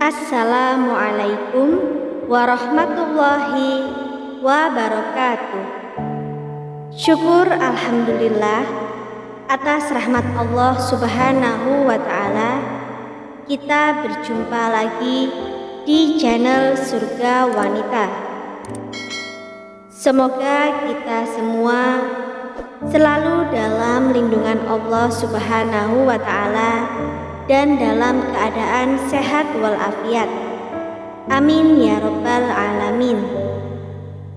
Assalamualaikum warahmatullahi wabarakatuh. Syukur alhamdulillah atas rahmat Allah Subhanahu wa ta'ala, kita berjumpa lagi di channel Surga Wanita. Semoga kita semua selalu dalam lindungan Allah Subhanahu wa ta'ala dan dalam keadaan sehat walafiat. Amin ya rabbal alamin.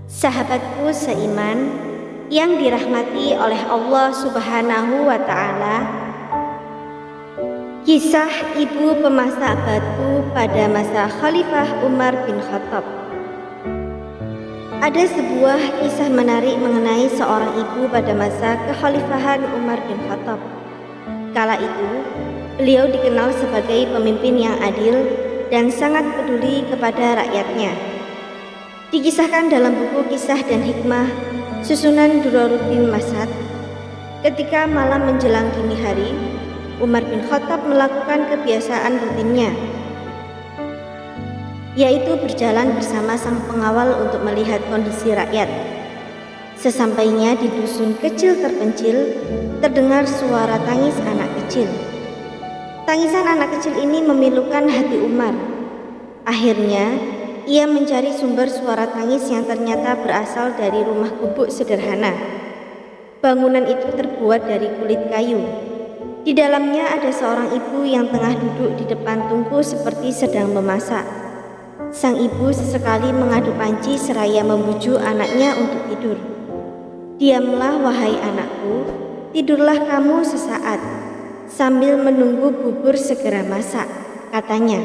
Sahabatku seiman yang dirahmati oleh Allah Subhanahu wa ta'ala, kisah ibu pemasak batu pada masa Khalifah Umar bin Khattab. Ada sebuah kisah menarik mengenai seorang ibu pada masa kekhalifahan Umar bin Khattab. Kala itu beliau dikenal sebagai pemimpin yang adil dan sangat peduli kepada rakyatnya. Dikisahkan dalam buku Kisah dan Hikmah susunan Durarudin Masad, ketika malam menjelang dini hari, Umar bin Khattab melakukan kebiasaan rutinnya, yaitu berjalan bersama sang pengawal untuk melihat kondisi rakyat. Sesampainya di dusun kecil terpencil, terdengar suara tangis anak kecil. Tangisan anak kecil ini memilukan hati Umar. Akhirnya, ia mencari sumber suara tangis yang ternyata berasal dari rumah gubuk sederhana. Bangunan itu terbuat dari kulit kayu. Di dalamnya ada seorang ibu yang tengah duduk di depan tungku seperti sedang memasak. Sang ibu sesekali mengadu panci seraya membujuk anaknya untuk tidur. "Diamlah wahai anakku, tidurlah kamu sesaat sambil menunggu bubur segera masak," katanya.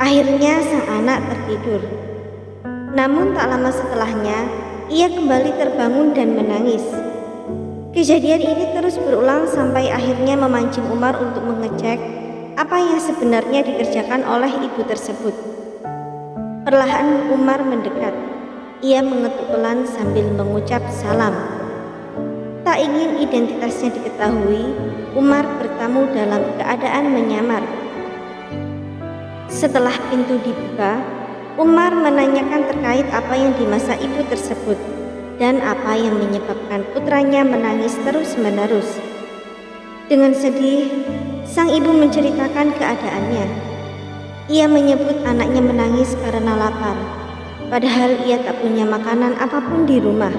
Akhirnya sang anak tertidur. Namun tak lama setelahnya, ia kembali terbangun dan menangis. Kejadian ini terus berulang sampai akhirnya memancing Umar untuk mengecek apa yang sebenarnya dikerjakan oleh ibu tersebut. Perlahan Umar mendekat. Ia mengetuk pelan sambil mengucap salam. Tak ingin identitasnya diketahui, Umar bertamu dalam keadaan menyamar. Setelah pintu dibuka, Umar menanyakan terkait apa yang dimasak ibu tersebut dan apa yang menyebabkan putranya menangis terus-menerus. Dengan sedih, sang ibu menceritakan keadaannya. Ia menyebut anaknya menangis karena lapar, padahal ia tak punya makanan apapun di rumah.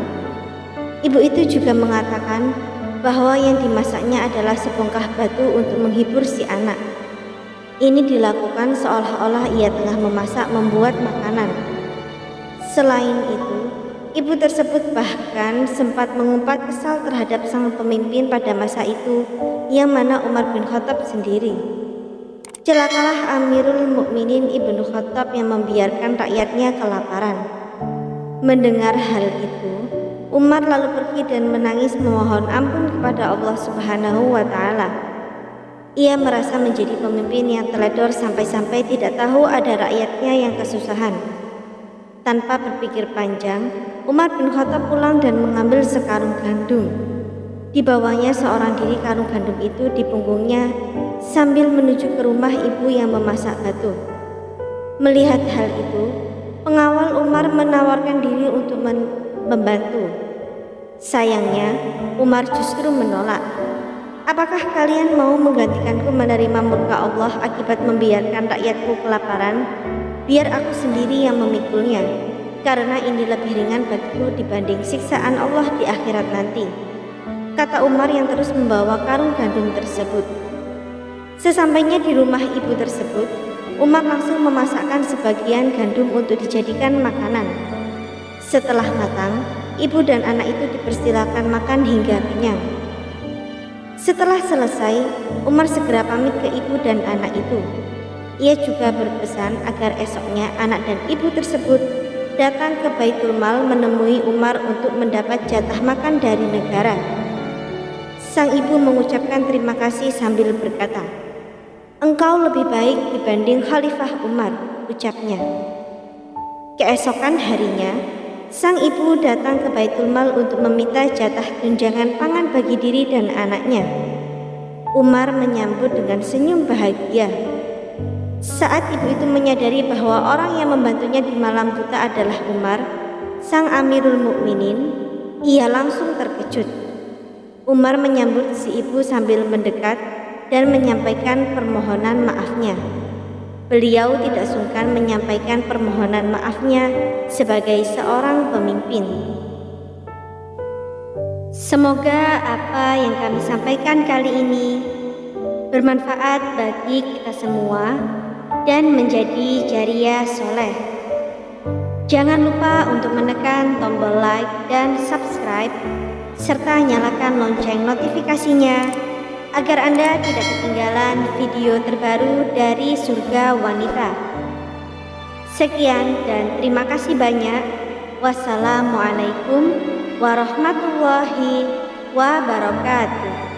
Ibu itu juga mengatakan bahwa yang dimasaknya adalah sebongkah batu untuk menghibur si anak. Ini dilakukan seolah-olah ia tengah memasak membuat makanan. Selain itu, ibu tersebut bahkan sempat mengumpat kesal terhadap sang pemimpin pada masa itu, yang mana Umar bin Khattab sendiri. Celakalah Amirul Mukminin Ibnu Khattab yang membiarkan rakyatnya kelaparan. Mendengar hal itu, Umar lalu pergi dan menangis memohon ampun kepada Allah Subhanahu wa ta'ala. Ia merasa menjadi pemimpin yang teledor sampai-sampai tidak tahu ada rakyatnya yang kesusahan. Tanpa berpikir panjang, Umar bin Khattab pulang dan mengambil sekarung gandum. Dibawanya seorang diri karung gandum itu di punggungnya sambil menuju ke rumah ibu yang memasak batu. Melihat hal itu, pengawal Umar menawarkan diri untuk membantu. Sayangnya, Umar justru menolak. "Apakah kalian mau menggantikanku menerima murka Allah akibat membiarkan rakyatku kelaparan? Biar aku sendiri yang memikulnya, karena ini lebih ringan bagiku dibanding siksaan Allah di akhirat nanti," kata Umar yang terus membawa karung gandum tersebut. Sesampainya di rumah ibu tersebut, Umar langsung memasakkan sebagian gandum untuk dijadikan makanan. Setelah matang, ibu dan anak itu dipersilakan makan hingga kenyang. Setelah selesai, Umar segera pamit ke ibu dan anak itu. Ia juga berpesan agar esoknya anak dan ibu tersebut datang ke Baitul Mal menemui Umar untuk mendapat jatah makan dari negara. Sang ibu mengucapkan terima kasih sambil berkata, "Engkau lebih baik dibanding Khalifah Umar," ucapnya. Keesokan harinya, sang ibu datang ke Baitul Mal untuk meminta jatah tunjangan pangan bagi diri dan anaknya. Umar menyambut dengan senyum bahagia. Saat ibu itu menyadari bahwa orang yang membantunya di malam buta adalah Umar, sang Amirul Mukminin, ia langsung terkejut. Umar menyambut si ibu sambil mendekat dan menyampaikan permohonan maafnya. Beliau tidak sungkan menyampaikan permohonan maafnya sebagai seorang pemimpin. Semoga apa yang kami sampaikan kali ini bermanfaat bagi kita semua dan menjadi jariah soleh. Jangan lupa untuk menekan tombol like dan subscribe serta nyalakan lonceng notifikasinya agar Anda tidak ketinggalan video terbaru dari Surga Wanita. Sekian dan terima kasih banyak. Wassalamualaikum warahmatullahi wabarakatuh.